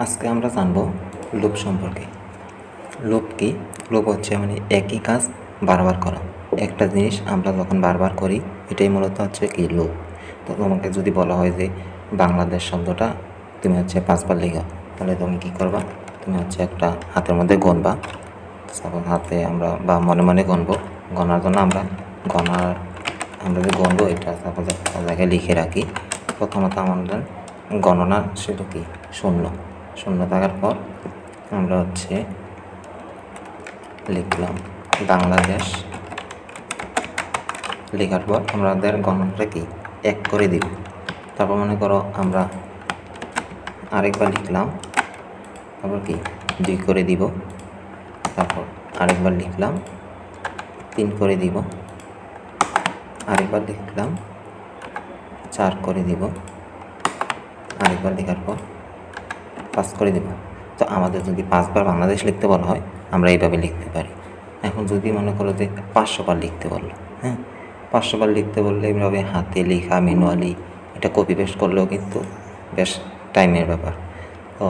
আজকে আমরা জানব লুপ সম্পর্কে। লুপ কি? লুপ হচ্ছে মানে একই কাজ বারবার করা। একটা জিনিস আমরা যখন বারবার করি এটাই মূলত হচ্ছে কি লুপ। তো তোমাকে যদি বলা হয় যে বাংলাদেশ শব্দটা তুমি হচ্ছে 5 বার লেখো, তাহলে তুমি কী করবা? তুমি হচ্ছে একটা হাতের মধ্যে গণবা। সাপোজ হাতে আমরা বা মনে মনে গণবো। গণার জন্য আমরা যে গণবো এটা সাপোজ একটা জায়গায় লিখে রাখি। প্রথমত আমাদের গণনা শুধু কি শূন্য থাকার পর আমরা হচ্ছে লিখলাম বাংলাদেশ। লেখার পর আমাদের গণনাটা কি 1 করে দিব। তারপর মনে করো আমরা আরেকবার লিখলাম, তারপর কি 2 করে দিব। তারপর আরেকবার লিখলাম 3 করে দিব। আরেকবার লিখলাম 4 করে দিব। আরেকবার লেখার পর 5 করে দেব। তো আমাদের যদি 5 বার বাংলাদেশ লিখতে বলা হয় আমরা এইভাবে লিখতে পারি। এখন যদি মনে করো যে 500 বার লিখতে বললো, 500 বার লিখতে বললে এইভাবে হাতে লেখা ম্যানুয়ালি এটা কপি পেস্ট করলেও কিন্তু বেশ টাইমের ব্যাপার। তো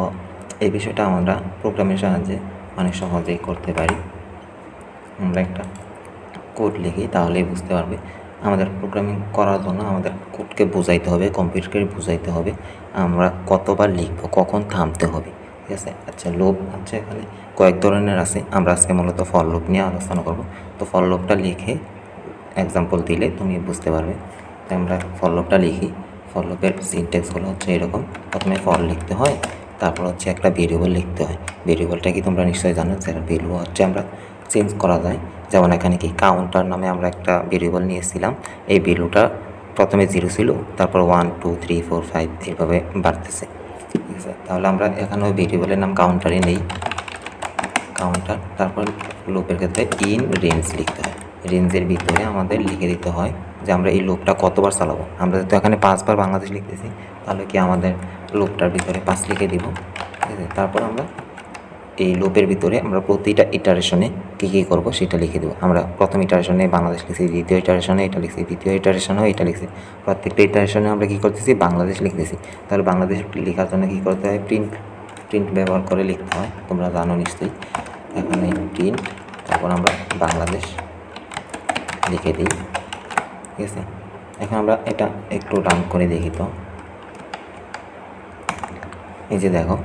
এই বিষয়টা আমরা প্রোগ্রামের সাহায্যে অনেক সহজেই করতে পারি। আমরা একটা কোড লিখি তাহলেই বুঝতে পারবে। আমাদের প্রোগ্রামিং করার জন্য আমাদের কোডকে বোঝাইতে হবে, কম্পিউটারকে বোঝাইতে হবে আমরা কতবার লিখবো, কখন থামতে হবে, ঠিক আছে? আচ্ছা, লুপ হচ্ছে এখানে কয়েক ধরনের আছে। আমরা আজকে মূলত ফর লুপ নিয়ে আলোচনা করব। তো ফর লুপটা লিখে এক্সাম্পল দিলে তুমি বুঝতে পারবে। তো আমরা ফর লুপটা লিখি। ফর লুপের সিনট্যাক্সগুলো হচ্ছে এরকম। প্রথমে ফর লিখতে হয়, তারপর হচ্ছে একটা ভেরিয়েবল লিখতে হয়। ভেরিয়েবলটা কি তোমরা নিশ্চয়ই জানো, যেটা ভ্যালু হচ্ছে আমরা চেঞ্জ করা যায়। যেমন এখানে কি কাউন্টার নামে আমরা একটা ভেরিয়েবল নিয়েছিলাম। এই ভ্যালুটা প্রথমে 0 ছিল, তারপর 1 2 3 4 5 এইভাবে বাড়তেছে, ঠিক আছে? তাহলে আমরা এখানে ওই ভেরিয়েবলের নাম কাউন্টারই নেই, কাউন্টার। তারপর লুপের ক্ষেত্রে ইন রেঞ্জ লিখতে হয়। রেঞ্জের ভিতরে আমাদের লিখে দিতে হয় যে আমরা এই লুপটা কতবার চালাবো। আমরা যেহেতু এখানে 5 বার বাংলাদেশ লিখতেছি, তাহলে কি আমাদের লুপটার ভিতরে 5 লিখে দিব, ঠিক আছে? তারপর আমরা এই লুপের ভিতরে আমরা প্রতিটা ইটারেশনে কী করবো সেটা লিখে দেবো। আমরা প্রথম ইটারেশনে বাংলাদেশ লিখছি, দ্বিতীয় ইটারেশনে এটা লিখছি, তৃতীয় ইটারেশনেও এটা লিখছি। প্রত্যেকটা ইটারেশনে আমরা কী করতেছি? বাংলাদেশ লিখতেছি। তাহলে বাংলাদেশ লেখার জন্য কী করতে হয়? প্রিন্ট ব্যবহার করে লিখতে হয়, তোমরা জানো নিশ্চয়ই। এখানে প্রিন্ট, তারপর আমরা বাংলাদেশ লিখে দিই, ঠিক আছে? এখন আমরা এটা একটু রান করে দেখি। তো এই যে দেখো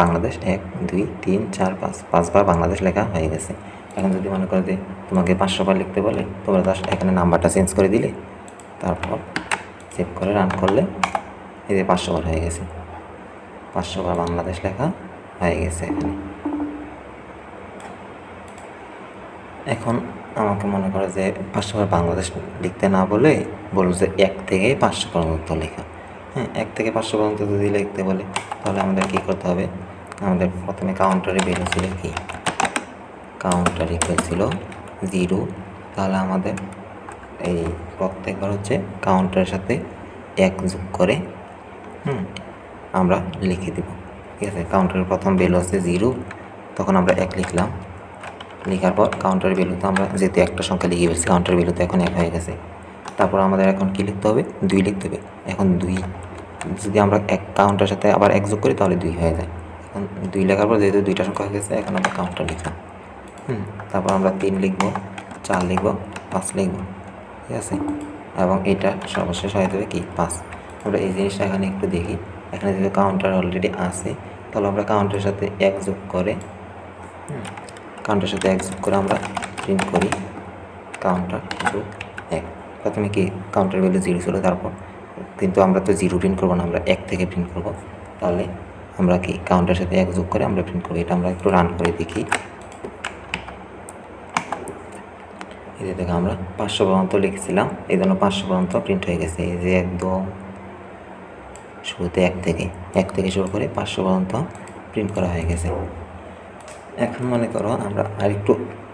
বাংলাদেশ 1 2 3 4 5 বার বাংলাদেশ লেখা হয়ে গেছে। এখন যদি মনে করো যে তোমাকে 500 বার লিখতে বলে, তোমরা জাস্ট এখানে নাম্বারটা চেঞ্জ করে দিলে, তারপর সেভ করে রান করলে এই যে 500 বার হয়ে গেছে। 500 বার বাংলাদেশ লেখা হয়ে গেছে এখানে। এখন আমাকে মনে করে যে 500 বার বাংলাদেশ লিখতে না বলে বলবো যে 1 থেকে 500 পর্যন্ত লেখা। 1 থেকে 500 পর্যন্ত যদি লিখতে বলে তাহলে আমাদের কী করতে হবে? আমাদের প্রথমে কাউন্টারে বেরো ছিল কি, কাউন্টার ইকুয়াল ছিল 0। তাহলে আমাদের এই প্রত্যেকবার হচ্ছে কাউন্টারের সাথে 1 যোগ করে আমরা লিখে দেব, ঠিক আছে? কাউন্টারের প্রথম ভ্যালু আছে 0, তখন আমরা 1 লিখলাম। লেখার পর কাউন্টার ভ্যালুতে আমরা যেহেতু একটা সংখ্যা লিখে ফেলছি, কাউন্টার ভ্যালুতে এখন 1 হয়ে গেছে। তারপর আমাদের এখন কী লিখতে হবে? 2 লিখতে হবে। এখন 2 যদি আমরা এক কাউন্টার সাথে আবার 1 যোগ করি তাহলে 2 হয়ে যায়। এখন 2 লেখার পর যেহেতু 2টা সংখ্যা হয়ে গেছে, এখন আমরা কাউন্টার লিখলাম। তারপর আমরা 3 লিখবো, 4 লিখবো, 5 লিখবো, ঠিক আছে? এবং এটা সর্বশেষ হয়ে যাবে কি 5। আমরা এই জিনিসটা এখানে একটু দেখি। এখানে যেহেতু কাউন্টার অলরেডি আছে, তাহলে আমরা কাউন্টারের সাথে 1 যোগ করে কাউন্টারের সাথে 1 যোগ করে আমরা প্রিন্ট করি কাউন্টার যোগ 1। প্রথমে কি কাউন্টার ভ্যালু 0 ছিল, তারপর কিন্তু আমরা তো 0 প্রিন্ট করবো না, আমরা 1 থেকে প্রিন্ট করব। তাহলে আমরা কি কাউন্টারের সাথে 1 যোগ করে আমরা প্রিন্ট করবো। এটা আমরা একটু রান করে দেখি। এই যে দেখো আমরা 500 পর্যন্ত লিখেছিলাম, এই জন্য 500 পর্যন্ত প্রিন্ট হয়ে গেছে। এই যে একদম শুরুতে 1 থেকে শুরু করে 500 পর্যন্ত প্রিন্ট করা হয়ে গেছে। এখন মনে করো আমরা আরেকটু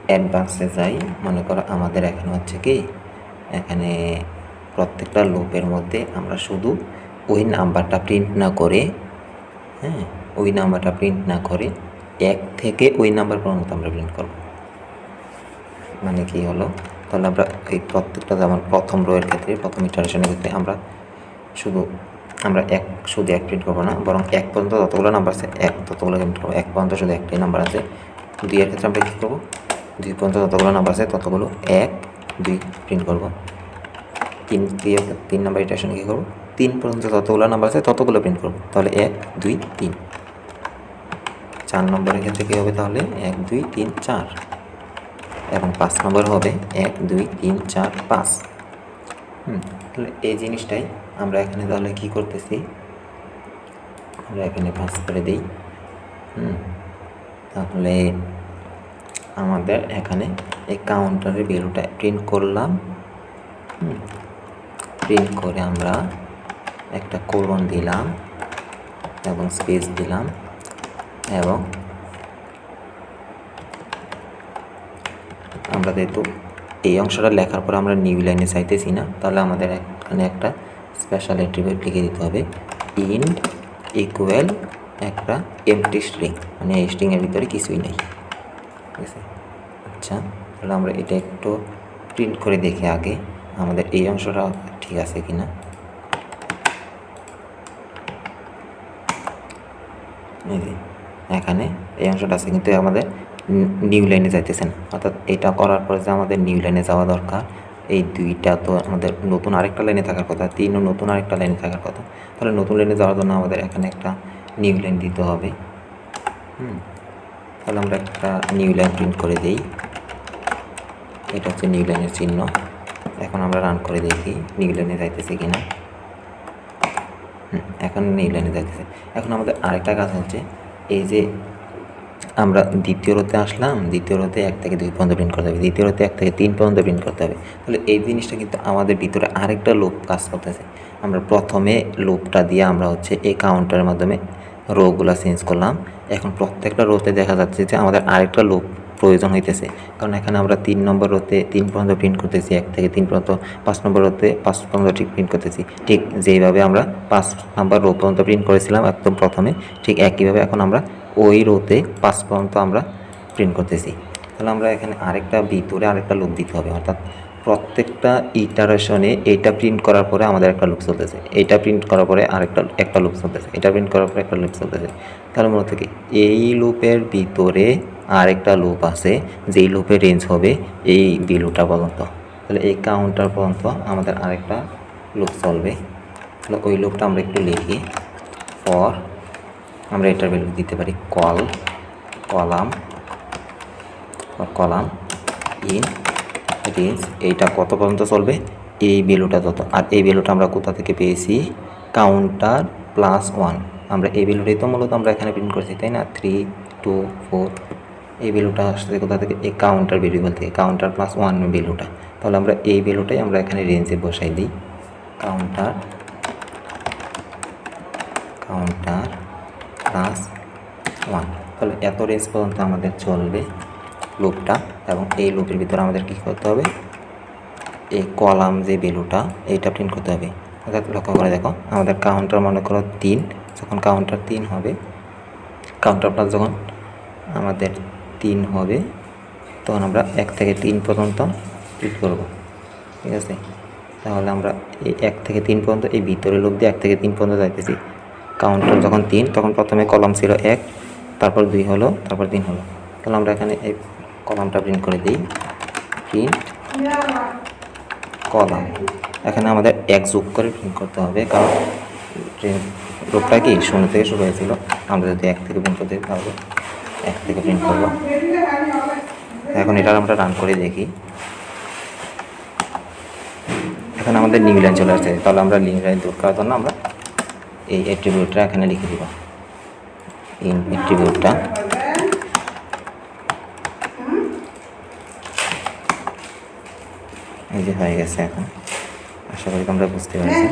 অ্যাডভান্সে যাই। মনে করো আমাদের এখানে হচ্ছে কি, এখানে প্রত্যেকটা লুপের মধ্যে আমরা শুধু ওই নাম্বারটা প্রিন্ট না করে, ওই নাম্বারটা প্রিন্ট না করে 1 থেকে ওই নাম্বার পর্যন্ত আমরা প্রিন্ট করব। মানে কি হলো? তাহলে আমরা এই প্রত্যেকটা, যেমন প্রথম রোয়ের ক্ষেত্রে, প্রথম ইটারেশনের ক্ষেত্রে আমরা শুধু আমরা শুধু এক প্রিন্ট করবো না, বরং 1 পর্যন্ত যতগুলো নাম্বার আছে ততগুলো প্রিন্ট করবো। 1 পর্যন্ত শুধু একটাই নাম্বার আছে। 2 এর ক্ষেত্রে আমরা কী করবো, 2 পর্যন্ত যতগুলো নাম্বার আছে ততগুলো 1 2 প্রিন্ট করবো। 3 নাম্বার ইটারেশনে কী করবো, 3 পর্যন্ত যতগুলো নাম্বার আছে ততগুলো প্রিন্ট করবো। তাহলে 1 2 3। 4 নম্বরের ক্ষেত্রে কী হবে, তাহলে 1 2 3 4। এবং 5 নম্বর হবে 1 2 3 4 5। তাহলে এই জিনিসটাই আমরা এখানে তাহলে কী করতেছি, আমরা এখানে 5 করে দিই। তাহলে আমাদের এখানে এই কাউন্টারের ভ্যালুটা প্রিন্ট করলাম। প্রিন্ট করে আমরা একটা কোলন দিলাম এবং স্পেস দিলাম, এবং আমরা যেহেতু এই অংশটা লেখার পর আমরা নিউ লাইনে চাইতেছি না, তাহলে আমাদের এখানে একটা স্পেশাল অ্যাট্রিবিউট লিখে দিতে হবে, ইন্ট ইকুয়াল একটা এমটি স্ট্রিং, মানে এই স্ট্রিংয়ের ভিতরে কিছুই নেই। ঠিক আছে, আচ্ছা তাহলে আমরা এটা একটু প্রিন্ট করে দেখি আগে আমাদের এই অংশটা ঠিক আছে কিনা। এই যে এখানে এই অংশটা আছে, কিন্তু আমাদের নিউ লাইনে যাইতেছে না। অর্থাৎ এটা করার পরে যে আমাদের নিউ লাইনে যাওয়া দরকার, এই 2টা তো আমাদের নতুন আরেকটা লাইনে থাকার কথা, 3ও নতুন আরেকটা লাইনে থাকার কথা। তাহলে নতুন লাইনে যাওয়ার জন্য আমাদের এখানে একটা নিউ লাইন দিতে হবে। তাহলে আমরা একটা নিউ লাইন প্রিন্ট করে দিই। এটা হচ্ছে নিউ লাইনের চিহ্ন। এখন আমরা রান করে দেখি নিউ লাইনে যাইতেছে কিনা। এখন নিউ লাইনে যাইতেছে। এখন আমাদের আরেকটা কাজ হচ্ছে, এই যে আমরা দ্বিতীয় রোতে আসলাম, দ্বিতীয় রোতে 1 থেকে 2 পর্যন্ত প্রিন্ট করতে হবে, দ্বিতীয় রোতে 1 থেকে 3 পর্যন্ত প্রিন্ট করতে হবে। তাহলে এই জিনিসটা কিন্তু আমাদের ভিতরে আরেকটা লুপ কাজ করতেছে। আমরা প্রথমে লুপটা দিয়ে আমরা হচ্ছে এই কাউন্টারের মাধ্যমে রোগুলো চেঞ্জ করলাম। এখন প্রত্যেকটা রোতে দেখা যাচ্ছে যে আমাদের আরেকটা লুপ প্রয়োজন হইতেছে, কারণ এখানে আমরা 3 নম্বর রোতে 3 পর্যন্ত প্রিন্ট করতেছি, 1 থেকে 3 পর্যন্ত, 5 নম্বর রোতে 5 পর্যন্ত ঠিক প্রিন্ট করতেছি। ঠিক যেইভাবে আমরা 5 নম্বর রো পর্যন্ত প্রিন্ট করেছিলাম একদম প্রথমে, ঠিক একইভাবে এখন আমরা ওই রোতে 5 পর্যন্ত আমরা প্রিন্ট করতেছি। তাহলে আমরা এখানে ভিতরে আরেকটা লুপ দিতে হবে, অর্থাৎ প্রত্যেকটা ইটারেশনে এইটা প্রিন্ট করার পরে আমাদের একটা লুপ চলতেছে, এইটা প্রিন্ট করার পরে একটা লুপ চলতেছে, এটা প্রিন্ট করার পরে একটা লুপ চলতেছে। তাহলে মূলত কি এই লুপের ভিতরে আরেকটা লুপ আছে, যেই লুপের রেঞ্জ হবে এই ভ্যালুটা পর্যন্ত। তাহলে এই কাউন্টার পর্যন্ত আমাদের আরেকটা লুপ চলবে। তাহলে ওই লুপটা আমরা একটু লিখি। ফর আমরা এটার ভ্যালু দিতে পারি কলাম ইন রেঞ্জ। এইটা কত পর্যন্ত চলবে, এই ভ্যালুটা যত। আর এই ভ্যালুটা আমরা কোথা থেকে পেয়েছি, কাউন্টার +1। আমরা এই ভ্যালুটাই তো মূলত আমরা এখানে প্রিন্ট করছি, তাই না, 3 2 4। এই ভ্যালুটা আসছে কোথা থেকে, এই কাউন্টার ভ্যারিয়েবল থেকে, কাউন্টার +1 ভ্যালুটা। তাহলে আমরা এই ভ্যালুটাই আমরা এখানে রেঞ্জে বসাই দিই, কাউন্টার +1। তাহলে এত রেঞ্জ পর্যন্ত আমাদের চলবে লুপটা। এবং এই লুপের ভিতরে আমাদের কী করতে হবে, এই কলাম যে ভ্যালুটা এইটা প্রিন্ট করতে হবে। অর্থাৎ লক্ষ্য করে দেখো, আমাদের কাউন্টার মনে করো 3, যখন কাউন্টার 3 হবে, কাউন্টার প্লাস যখন আমাদের 3 হবে, তখন আমরা 1 থেকে 3 পর্যন্ত প্রিন্ট করব। ঠিক আছে, তাহলে আমরা এই 1 থেকে 3 পর্যন্ত এই ভিতরে লুপ দিয়ে 1 থেকে 3 পর্যন্ত যাইতেছি। কাউন্টার যখন 3, তখন প্রথমে কলাম ছিল 1, তারপর 2 হলো, তারপর 3 হলো। তাহলে আমরা এখানে এই কলামটা প্রিন্ট করে দিই, প্রিন্ট কলাম। এখানে আমাদের 1 যোগ করে প্রিন্ট করতে হবে, কারণ লুপটা কি 0 থেকে শুরু হয়েছিল। আমরা যদি 1 থেকে প্রিন্ট করতে, তাহলে 1 থেকে প্রিন্ট করবো। এখন এটা আমরা রান করে দেখি। এখন আমাদের নিউ লাইন চলে আসছে। তাহলে আমরা নিউ লাইন দূর করার জন্য আমরা এই অ্যাট্রিবিউটটা এখানে লিখে দিব, এই অ্যাট্রিবিউটটা। এই যে হয়ে গেছে। এখন আশা করি তোমরা বুঝতে পারছো।